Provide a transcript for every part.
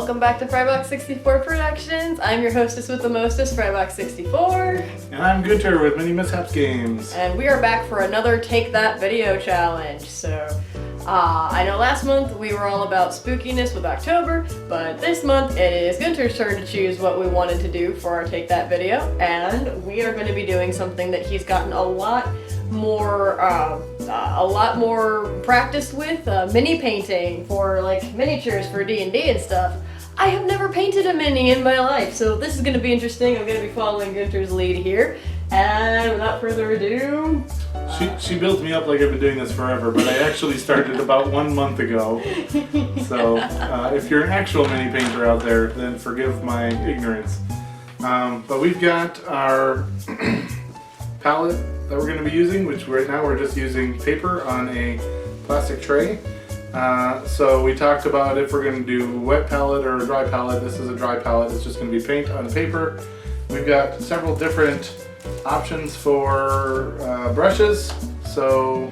welcome back to Frybox 64 Productions. I'm your hostess with the mostest, Frybox 64. And I'm Gunter with Mini Mishaps Games. And we are back for another Take That Video challenge. So, I know last month we were all about spookiness with October, but this month it is Gunter's turn to choose what we wanted to do for our Take That video. And we are going to be doing something that he's gotten a lot more practice with, mini painting for like miniatures for D&D and stuff. I have never painted a mini in my life, so this is going to be interesting. I'm going to be following Gunter's lead here, and without further ado... She builds me up like I've been doing this forever, but I actually started about 1 month ago. So if you're an actual mini painter out there, then forgive my ignorance. But we've got our palette that we're going to be using, which right now we're just using paper on a plastic tray. So we talked about if we're going to do wet palette or a dry palette. This is a dry palette. It's just going to be paint on paper. We've got several different options for brushes. So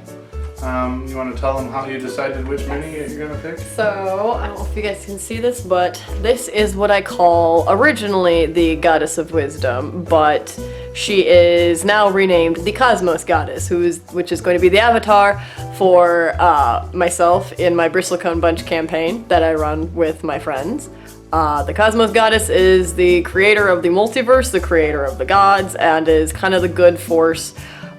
you want to tell them how you decided which mini you're going to pick? So, I don't know if you guys can see this, but this is what I call originally the Goddess of Wisdom, but she is now renamed the Cosmos Goddess, which is going to be the avatar for myself in my Bristlecone Bunch campaign that I run with my friends. The Cosmos Goddess is the creator of the multiverse, the creator of the gods, and is kind of the good force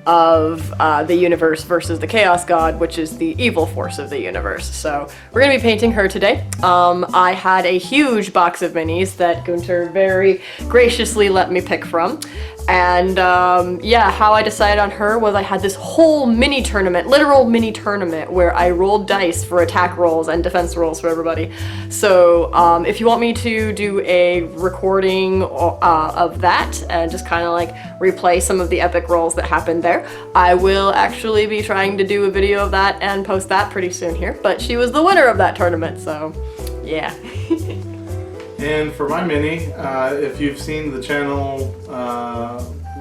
of the universe versus the Chaos God, which is the evil force of the universe. So we're going to be painting her today. I had a huge box of minis that Gunter very graciously let me pick from. And yeah, how I decided on her was I had this whole mini tournament, literal mini tournament, where I rolled dice for attack rolls and defense rolls for everybody. So if you want me to do a recording of that and just kind of like replay some of the epic rolls that happened there, I will actually be trying to do a video of that and post that pretty soon here. But she was the winner of that tournament, so yeah. And for my mini, if you've seen the channel,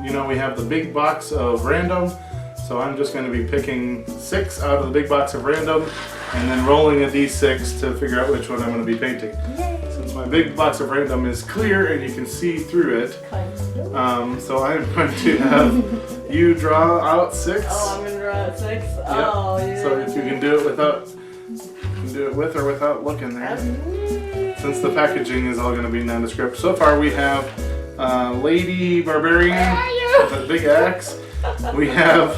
you know we have the big box of random. So I'm just going to be picking 6 out of the big box of random and then rolling a d6 to figure out which one I'm going to be painting. Yay. Since my big box of random is clear and you can see through it, so I'm going to have you draw out 6. Oh, I'm going to draw out 6? Yep. Oh, yeah. So if you can do it without, with or without looking there. Since the packaging is all going to be nondescript. So far we have Lady Barbarian with a big axe. We have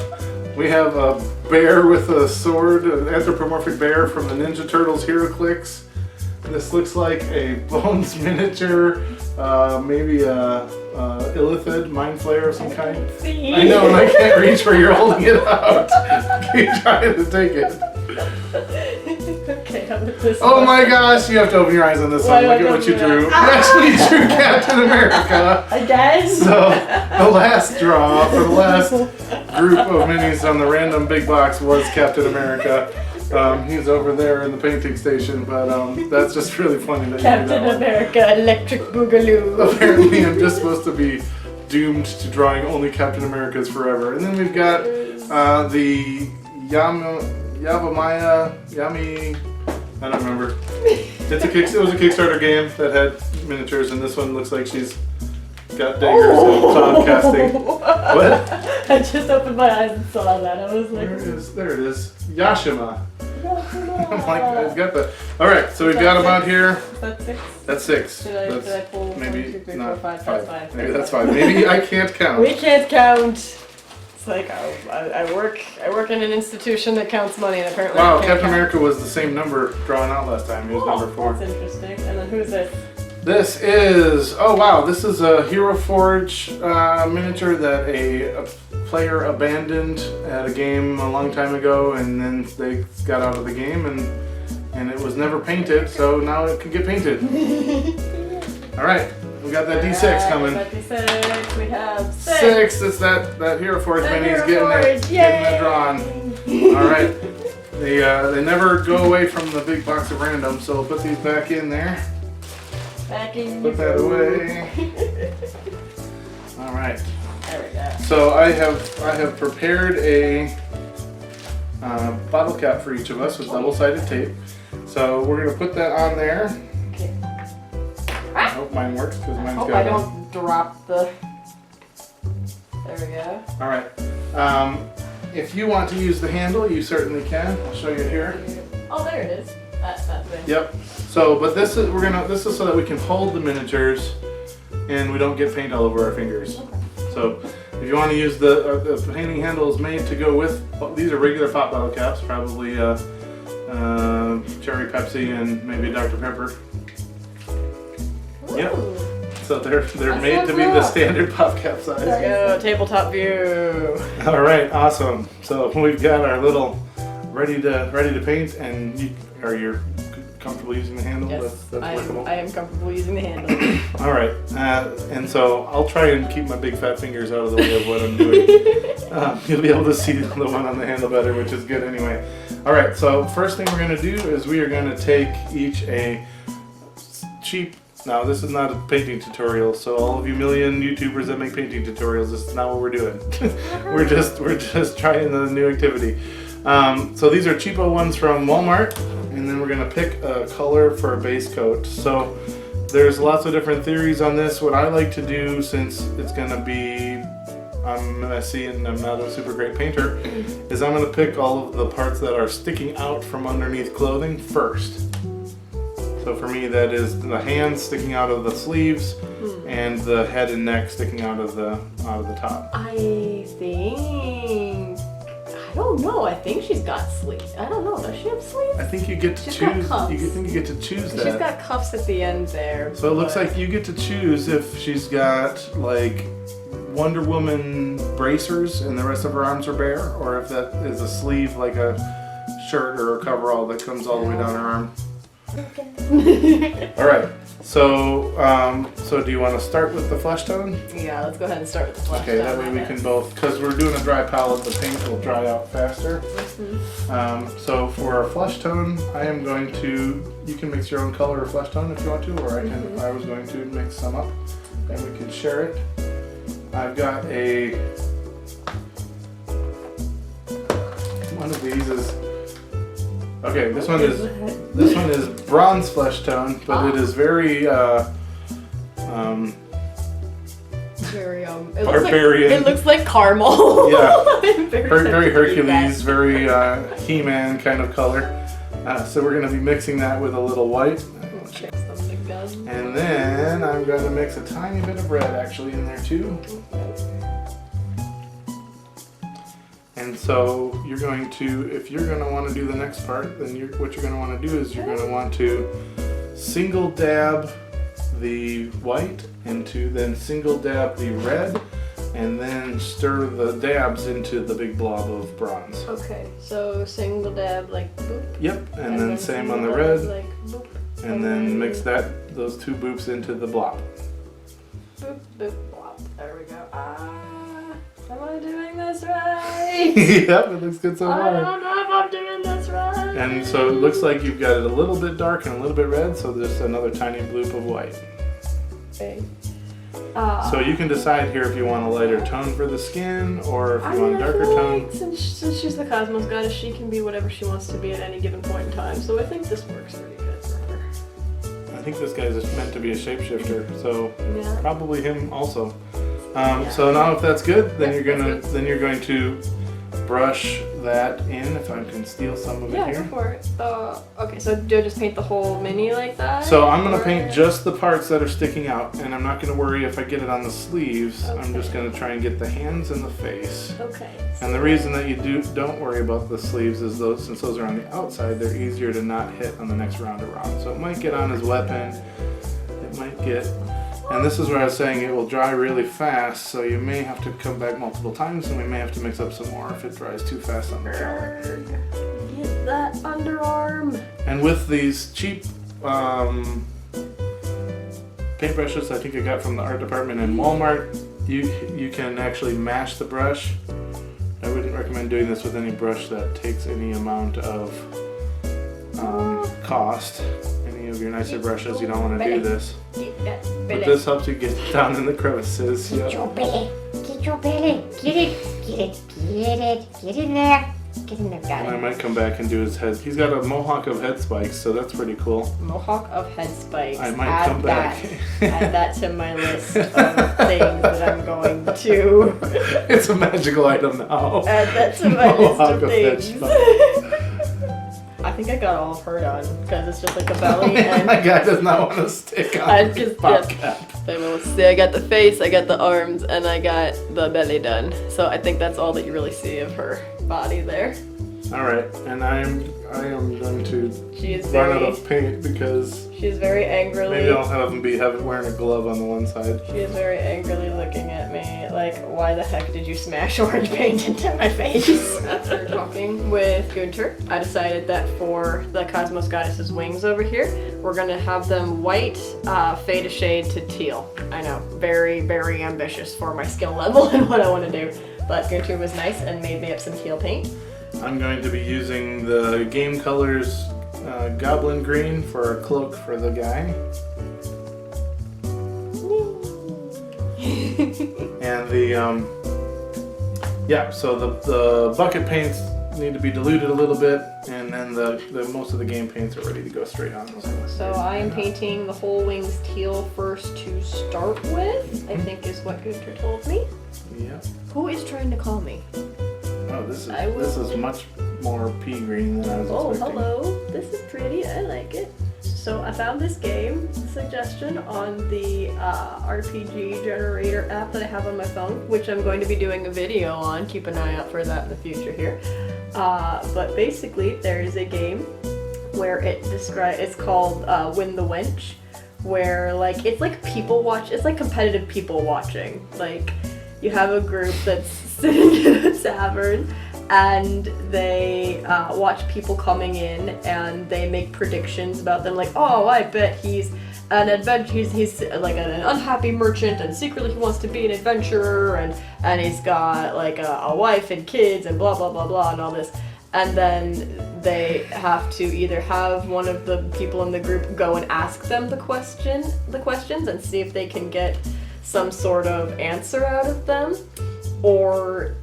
a bear with a sword, an anthropomorphic bear from the Ninja Turtles HeroClix. This looks like a Bones miniature, maybe a Illithid mind flayer of some kind. I know, and I can't reach where you're holding it out. Keep trying to take it. Okay, how about this Oh one? my gosh, you have to open your eyes on this one. Look at what you drew. You actually drew Captain America. Again? So, the last draw for the last group of minis on the random big box was Captain America. He's over there in the painting station, but that's just really funny that Captain you do that America, Electric Boogaloo. Apparently I'm just supposed to be doomed to drawing only Captain Americas forever. And then we've got the Yami, I don't remember. It was a Kickstarter game that had miniatures, and this one looks like she's got daggers and podcasting. What? I just opened my eyes and saw that. I was like, There it is. Yashima. I'm like, I've got the. All right, so we've got them out here. Is that 6? That's 6. Did I pull maybe 1, 2, 3, not 4, 5? 5. That's 5. Maybe that's 5. Maybe I can't count. We can't count. It's like I work in an institution that counts money, and apparently Wow, I can't Captain count. America was the same number drawn out last time. He was number 4. That's interesting. And then who's this? This is, oh wow, this is a Hero Forge miniature that a player abandoned at a game a long time ago, and then they got out of the game, and it was never painted, so now it can get painted. Alright, we got that D6 coming. That D6, we have 6. 6, it's that Hero Forge mini's Hero Forge, getting it drawn. Alright, they never go away from the big box of random, so we'll put these back in there. Put that away. All right. There we go. So I have prepared a bottle cap for each of us with double-sided tape. So we're gonna put that on there. Okay. mine works because mine's hope got I don't drop the... There we go. All right. If you want to use the handle, you certainly can. I'll show you here. Oh, there it is. That thing. Yep. So, but this is this is so that we can hold the miniatures, and we don't get paint all over our fingers. Okay. So, if you want to use the painting handle is made to go with. These are regular pop bottle caps, probably cherry Pepsi and maybe Dr. Pepper. Ooh. Yep. So they're That's made so to be the cool. standard pop cap size. There we go. Tabletop view. All right, awesome. So we've got our little ready to paint, and you're comfortable using the handle? Yes, That's workable. I am comfortable using the handle. All right, and so I'll try and keep my big fat fingers out of the way of what I'm doing. You'll be able to see the one on the handle better, which is good anyway. All right, so first thing we're going to do is we are going to take each a cheap. Now this is not a painting tutorial, so all of you million YouTubers that make painting tutorials, this is not what we're doing. we're just trying the new activity. So these are cheapo ones from Walmart, and then we're gonna pick a color for a base coat. So there's lots of different theories on this. What I like to do, since it's gonna be, I'm messy and I'm not a super great painter, is I'm gonna pick all of the parts that are sticking out from underneath clothing first. So for me, that is the hands sticking out of the sleeves and the head and neck sticking out of the top. I don't know. I think she's got sleeves. I don't know. Does she have sleeves? I think you get to She's got choose. cuffs. You think you get to choose that. She's got cuffs at the end there. So it looks but- like you get to choose if she's got like Wonder Woman bracers and the rest of her arms are bare, or if that is a sleeve like a shirt or a coverall that comes all the way down her arm. All right. So so do you want to start with the flesh tone? Yeah, let's go ahead and start with the flesh Okay, that tone way on we it. can both, because we're doing a dry palette, the paint will dry out faster. So for our flesh tone, I am going to, you can mix your own color or flesh tone if you want to, or I was going to mix some up and we can share it. I've got one of these is, okay, this one is bronze flesh tone, but it is very Very barbarian. It looks like caramel. Yeah. sensitive very Hercules, to very He-Man kind of color. So we're going to be mixing that with a little white. that. Check something done. And then I'm going to mix a tiny bit of red actually in there too. And so you're going to, if you're going to want to do the next part, then what you're going to want to do is you're going to want to single dab the white into, then single dab the red, and then stir the dabs into the big blob of bronze. Okay, so single dab like boop. Yep, and then same on the single red, dab, like boop. and then mix those two boops into the blob. Boop, boop, blop. There we go. Am I doing this right? Yep, it looks good so I far. don't know if I'm doing this right. And so it looks like you've got it a little bit dark and a little bit red, so there's another tiny bloop of white. Okay. So you can decide here if you want a lighter tone for the skin or if you want a darker feel tone. like since she's the Cosmos Goddess, she can be whatever she wants to be at any given point in time. So I think this works pretty good for her. I think this guy's meant to be a shapeshifter, so Yeah. probably him also. So now if that's good, then Yep, you're going to brush that in. If I can steal some of it Yeah, here. go for it. Okay, so do I just paint the whole mini like that? So I'm going to Or- paint just the parts that are sticking out, and I'm not going to worry if I get it on the sleeves. I'm just Okay. going to try and get the hands and the face. Okay. And the reason that you don't worry about the sleeves is since those are on the outside, they're easier to not hit on the next round around. So it might get on his weapon. It might get, and this is where I was saying it will dry really fast, so you may have to come back multiple times, and we may have to mix up some more if it dries too fast on the palette. Get that underarm. And with these cheap paintbrushes I think I got from the art department in Walmart, you can actually mash the brush. I wouldn't recommend doing this with any brush that takes any amount of cost. Any of your nicer brushes, you don't want to do this. Get that But belly. this helps you get down in the crevices. Get Yep. your belly. Get your belly. Get it. Get it. Get it. Get in there. Get in there, got And I it. might come back and do his head. He's got a mohawk of head spikes, so that's pretty cool. Mohawk of head spikes. I might come back. Add that to my list of things that I'm going to. It's a magical item now. Add that to my Mohawk list of head things. spikes. I think I got all of her done because it's just like the belly and My guy does not want to stick on I the just pop get- cap. then we'll see. I got the face, I got the arms, and I got the belly done. So I think that's all that you really see of her body there. All right, and I am going to She is run out very, of paint because she is very angrily. maybe I'll have him wearing a glove on the one side. She is very angrily looking at me like, why the heck did you smash orange paint into my face? After talking with Gunter, I decided that for the Cosmos Goddess's wings over here, we're gonna have them white, fade a shade to teal. I know, very, very ambitious for my skill level and what I want to do. But Gunter was nice and made me up some teal paint. I'm going to be using the Game Colors Goblin Green for a cloak for the guy. And so the bucket paints need to be diluted a little bit, and then the most of the game paints are ready to go straight on. So I am painting the whole wings teal first to start with, I think is what Gunter told me. Yeah. Who is trying to call me? Oh, this is much more pea green than I was Oh, expecting. hello. This is pretty. I like it. So I found this game suggestion on the RPG generator app that I have on my phone, which I'm going to be doing a video on. Keep an eye out for that in the future here. But basically, there is a game where it's called Win the Wench, where it's like people watch. It's like competitive people watching. Like you have a group that's sitting in a tavern. And they watch people coming in, and they make predictions about them. Like, oh, I bet he's an adventure. He's like an unhappy merchant, and secretly he wants to be an adventurer, and he's got like a wife and kids, and blah blah blah blah, and all this. And then they have to either have one of the people in the group go and ask them the questions, and see if they can get some sort of answer out of them, or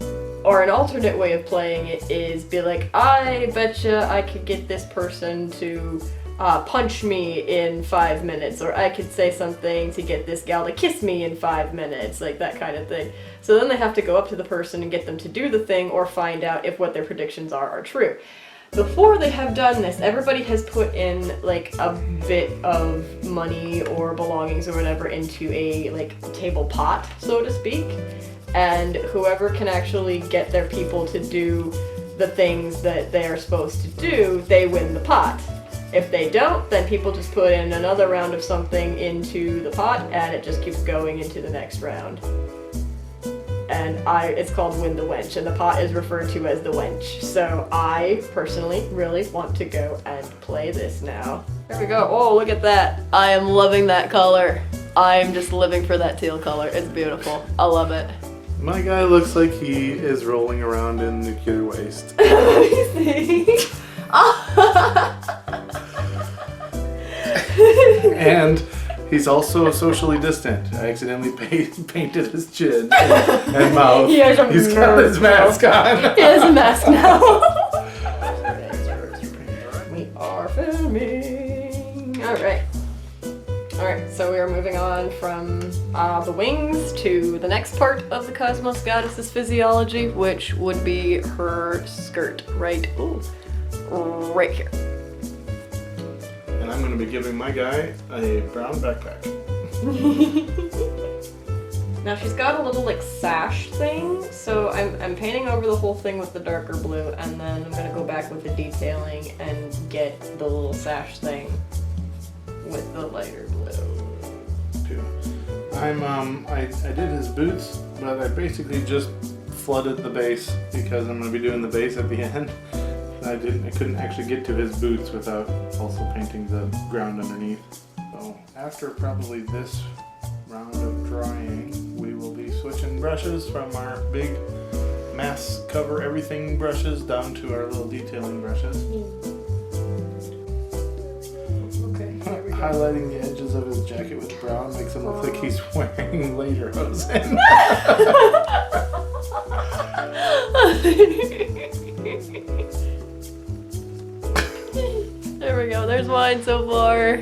an alternate way of playing it is be like, I betcha I could get this person to punch me in 5 minutes, or I could say something to get this gal to kiss me in 5 minutes, like that kind of thing. So then they have to go up to the person and get them to do the thing, or find out if what their predictions are true. Before they have done this, everybody has put in like a bit of money or belongings or whatever into a table pot, so to speak. And whoever can actually get their people to do the things that they are supposed to do, they win the pot. If they don't, then people just put in another round of something into the pot, and it just keeps going into the next round. And it's called Win the Wench, and the pot is referred to as the wench. So I personally really want to go and play this now. There we go. Oh, look at that. I am loving that color. I'm just living for that teal color. It's beautiful. I love it. My guy looks like he is rolling around in nuclear waste. Let me see. And he's also socially distant. I accidentally painted his chin and mouth. He has a He's got his mask on. He has a mask now. We are filming. Alright. Alright, so we are moving on from the wings to the next part of the Cosmos Goddess's physiology, which would be her skirt right here. And I'm going to be giving my guy a brown backpack. Now she's got a little sash thing, so I'm painting over the whole thing with the darker blue, and then I'm going to go back with the detailing and get the little sash thing with the lighter blue. I did his boots, but I basically just flooded the base because I'm going to be doing the base at the end. I couldn't actually get to his boots without also painting the ground underneath. So after probably this round of drying, we will be switching brushes from our big mass cover everything brushes down to our little detailing brushes. Highlighting the edges of his jacket with brown makes him look like he's wearing lederhosen. mine so far.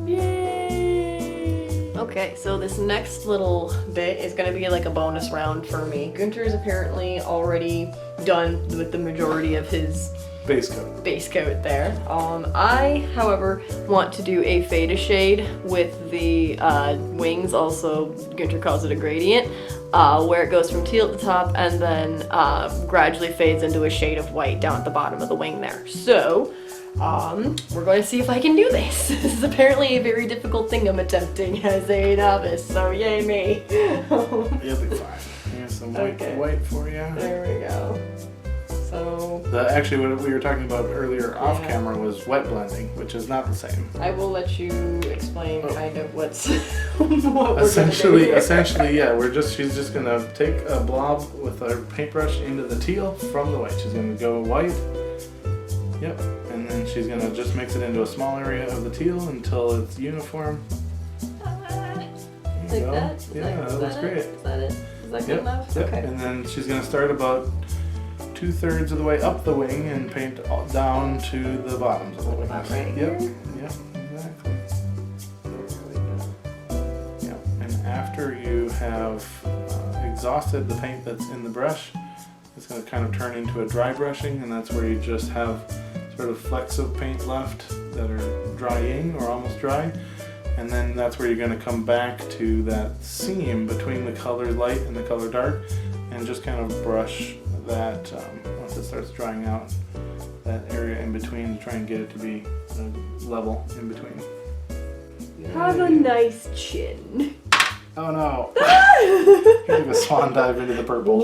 Yay! Okay, so this next little bit is gonna be like a bonus round for me. Gunter is apparently already done with the majority of his base coat there. I, however, want to do a fade shade with the wings. Also, Gunter calls it a gradient, where it goes from teal at the top and then gradually fades into a shade of white down at the bottom of the wing there. So, we're going to see if I can do this. This is apparently a very difficult thing I'm attempting as a novice, so yay me. You'll be fine. Here's some white for you. There we go. So actually, what we were talking about earlier off camera was wet blending, which is not the same. I will let you explain kind of what's what we're essentially, gonna do. essentially, yeah. She's just gonna take a blob with a paintbrush into the teal from the white. She's gonna go white. Yep, and then she's gonna just mix it into a small area of the teal until it's uniform. There you go. That? That looks great. Is that it? Is that good enough? Yep. Okay. And then she's gonna start about 2/3 of the way up the wing and paint down to the bottoms of the wing. About right Yep. here? Yep. Exactly. Yep. And after you have exhausted the paint that's in the brush, it's going to kind of turn into a dry brushing, and that's where you just have sort of flecks of paint left that are drying or almost dry. And then that's where you're going to come back to that seam between the color light and the color dark and just kind of brush that once it starts drying out, that area in between to try and get it to be level in between. Have a nice chin. Oh no! You took a swan dive into the purple.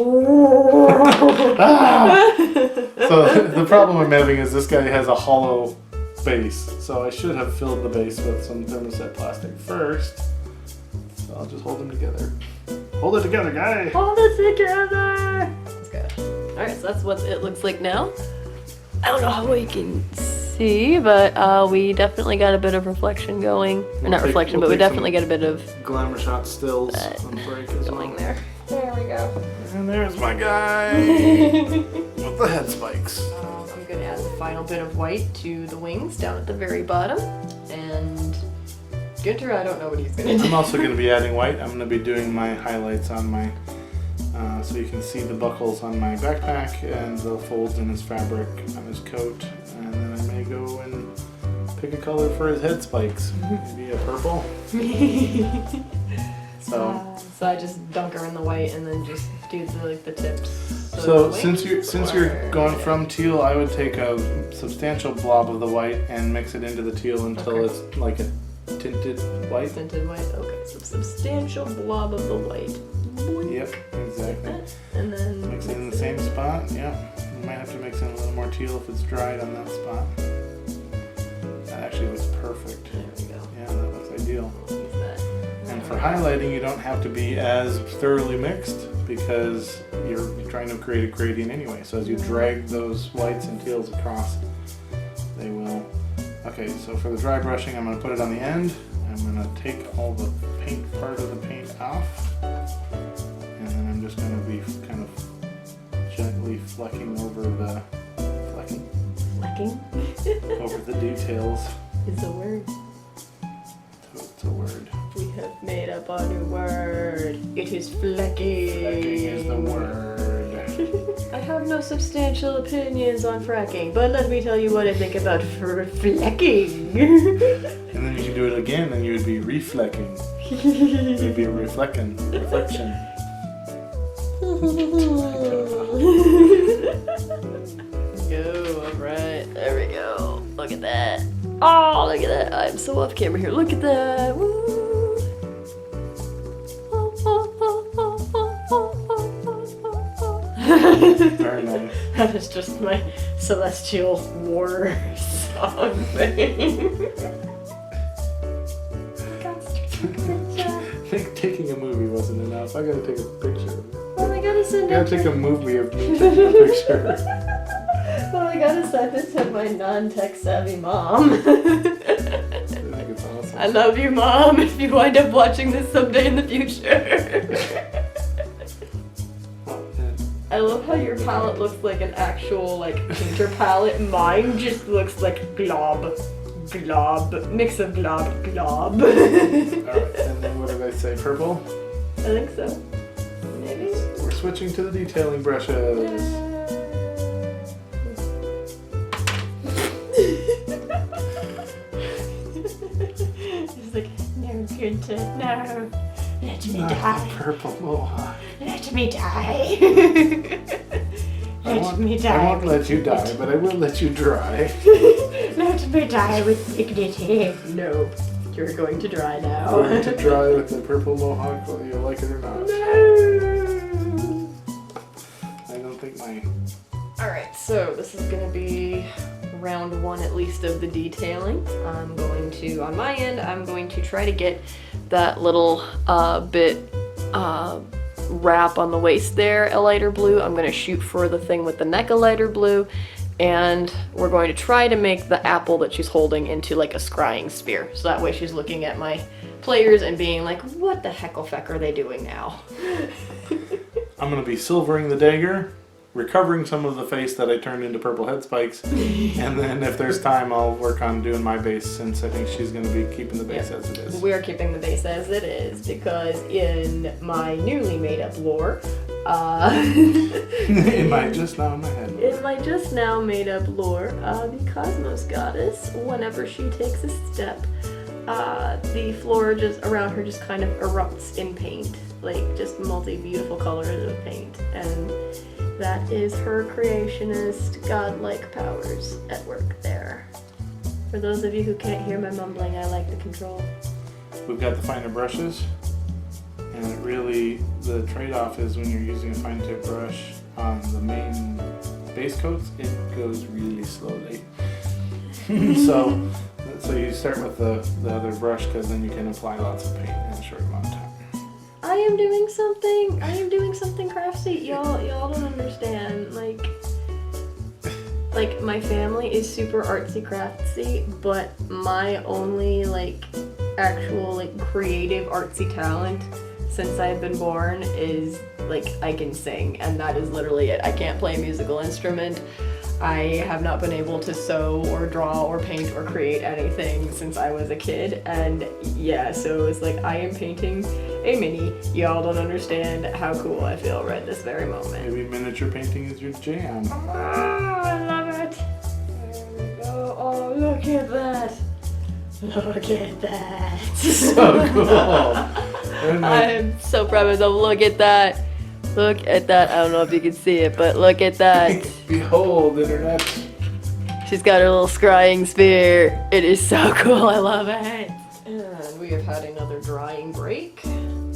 So the problem I'm having is this guy has a hollow base, so I should have filled the base with some thermoset plastic first. So I'll just hold them together. Hold it together, guy! Hold it together! Let's go. Alright, so that's what it looks like now. I don't know how we can see, but we definitely got a bit of reflection going. Or not reflection, but we definitely get a bit of glamour shot stills on the break as well. going there. There we go. And there's my guy with the head spikes. I'm going to add the final bit of white to the wings down at the very bottom. And Gunter, I don't know what he's going to do. I'm also going to be adding white. I'm going to be doing my highlights on my, so you can see the buckles on my backpack and the folds in his fabric on his coat. And then I may go and pick a color for his head spikes. Maybe a purple. So I just dunk her in the white and then just do the tips. So since you're going from teal, I would take a substantial blob of the white and mix it into the teal until it's like a tinted white. Tinted white, okay. So substantial blob of the white. Yep, exactly. And then mix it in the same spot. Yeah, you might have to mix in a little more teal if it's dried on that spot. That actually looks perfect. There we go. Yeah, that looks ideal. Use that. And for highlighting, you don't have to be as thoroughly mixed because you're trying to create a gradient anyway. So as you drag those whites and teals across, they will. Okay, so for the dry brushing, I'm going to put it on the end. I'm going to take all the paint part of the paint off. And then I'm just going to be kind of gently flecking over the over the details. Is a word. It's a word. We have made up a new word. It is flecking. Flecking is the word. I have no substantial opinions on fracking, but let me tell you what I think about flecking. And then you can do it again and you would be reflecting. It would be a reflection. Go, alright, there we go. Look at that. Oh, look at that. I'm so off camera here. Look at that. Woo. Very nice. That is just my celestial war song thing. Taking a movie wasn't enough. I gotta take a picture of it. Well, I gotta send I gotta it take to... a movie of me taking a picture. Well, I gotta send it to my non-tech savvy mom. I think it's awesome. I love you, Mom, if you wind up watching this someday in the future. I love how your palette looks like an actual, painter palette. Mine just looks like glob. mix of glob. Alright, and then what did I say? Purple? I think so. Maybe. We're switching to the detailing brushes. It's like, no, Gunter, no. Let me Not die. the purple mohawk. Let me die. Let me die. I won't let you die, but I will let you dry. Let me die with dignity. No, you're going to dry now. Going to dry with the purple mohawk, whether you like it or not. No. I don't think my... Alright, so this is going to be round one at least of the detailing. I'm going to, on my end, I'm going to try to get that little bit wrap on the waist there a lighter blue. I'm going to shoot for the thing with the neck a lighter blue, and we're going to try to make the apple that she's holding into like a scrying spear. So that way she's looking at my players and being like, what the heckle-feck are they doing now? I'm going to be silvering the dagger, recovering some of the face that I turned into purple head spikes, and then if there's time I'll work on doing my base, since I think she's going to be keeping the base as it is. We are keeping the base as it is, because in my newly made up lore, in my just now made up lore, the Cosmos Goddess, whenever she takes a step, the floor just around her just kind of erupts in paint, like just multi-beautiful colors of paint, and that is her creationist godlike powers at work there. For those of you who can't hear my mumbling, I like the control. We've got the finer brushes, and it really, the trade-off is when you're using a fine tip brush on the main base coats, it goes really slowly. so you start with the other brush, because then you can apply lots of paint in a short amount of time. I am doing something crafty. Y'all don't understand. Like my family is super artsy craftsy, but my only actual creative artsy talent since I've been born is I can sing, and that is literally it. I can't play a musical instrument. I have not been able to sew or draw or paint or create anything since I was a kid, and yeah, so it's I am painting a mini. Y'all don't understand how cool I feel right this very moment. Maybe miniature painting is your jam. Oh, I love it. There we go. Oh, look at that. Look at that. So cool. I'm so proud of myself. Look at that. Look at that. I don't know if you can see it, but look at that. Behold, internet. She's got her little scrying spear. It is so cool. I love it. And we have had another drying break. And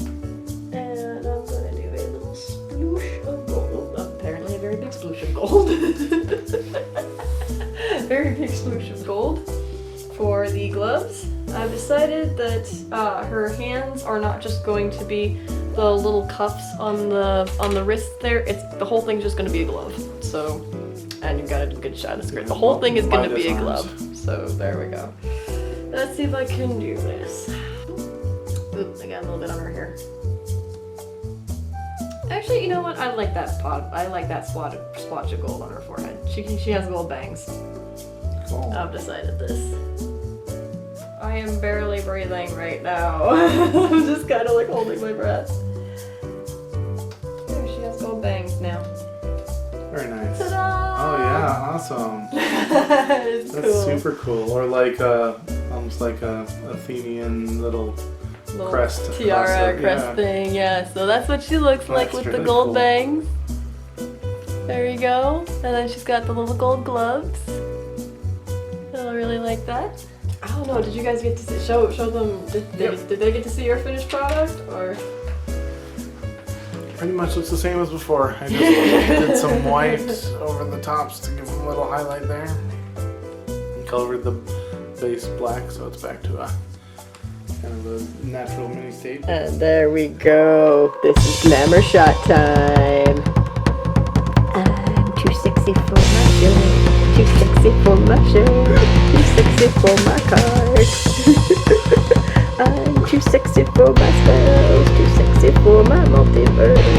I'm going to do a little sploosh of gold. Apparently a very big sploosh of gold. Very big sploosh of gold for the gloves. I've decided that her hands are not just going to be the little cuffs on the wrist there. The whole thing's just gonna be a glove. So, and you've got a good shot of the skirt. The whole thing is gonna be a glove. So there we go. Let's see if I can do this. Oops, I got a little bit on her hair. Actually, you know what? I like that splotch of gold on her forehead. She has gold bangs. Cool. I've decided this. I am barely breathing right now. I'm just kind of holding my breath. There, she has gold bangs now. Very nice. Ta-da! Oh yeah, awesome. It's That's cool. super cool. Or almost like a Athenian little crest. Tiara crest thing, yeah. So that's what she looks like with the gold bangs. There you go. And then she's got the little gold gloves. I really like that. I don't know, did you guys get to show them, did they get to see your finished product, or? Pretty much looks the same as before. I just did some white over the tops to give them a little highlight there. And colored the base black, so it's back to a kind of a natural mini state. And there we go. This is glamour shot time. I'm too sexy for my show. Too sexy for my show. Too sexy for my cards. I'm too sexy for my spells. Too sexy for my multiverse.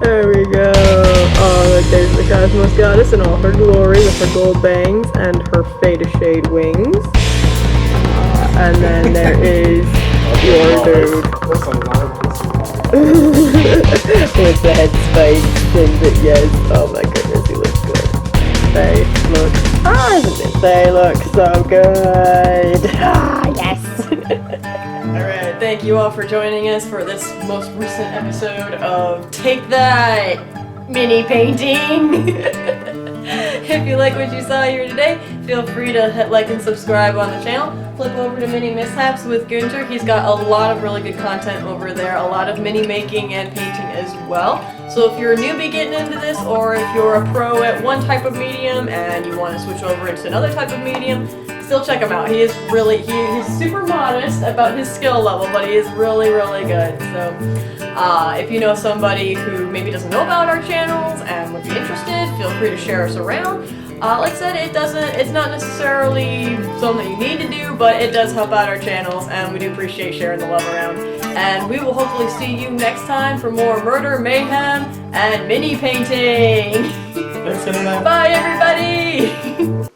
There we go. Oh, look, there's the Cosmos Goddess in all her glory with her gold bangs and her Fade Shade wings. And then there is your dude. With the head spikes and the, yes. Oh my goodness, he looks good. They look, they look so good. Ah, yes. Alright, thank you all for joining us for this most recent episode of Take That Mini Painting. If you like what you saw here today, feel free to hit like and subscribe on the channel. Flip over to Mini Mishaps with Gunter. He's got a lot of really good content over there, a lot of mini making and painting as well. So if you're a newbie getting into this, or if you're a pro at one type of medium and you want to switch over into another type of medium, still check him out. He is really, he's super modest about his skill level, but he is really, really good. So if you know somebody who maybe doesn't know about our channels and would be interested, feel free to share us around. Like I said, it's not necessarily something that you need to do, but it does help out our channels, and we do appreciate sharing the love around. And we will hopefully see you next time for more murder, mayhem, and mini painting. Thanks, Internet. Bye, everybody!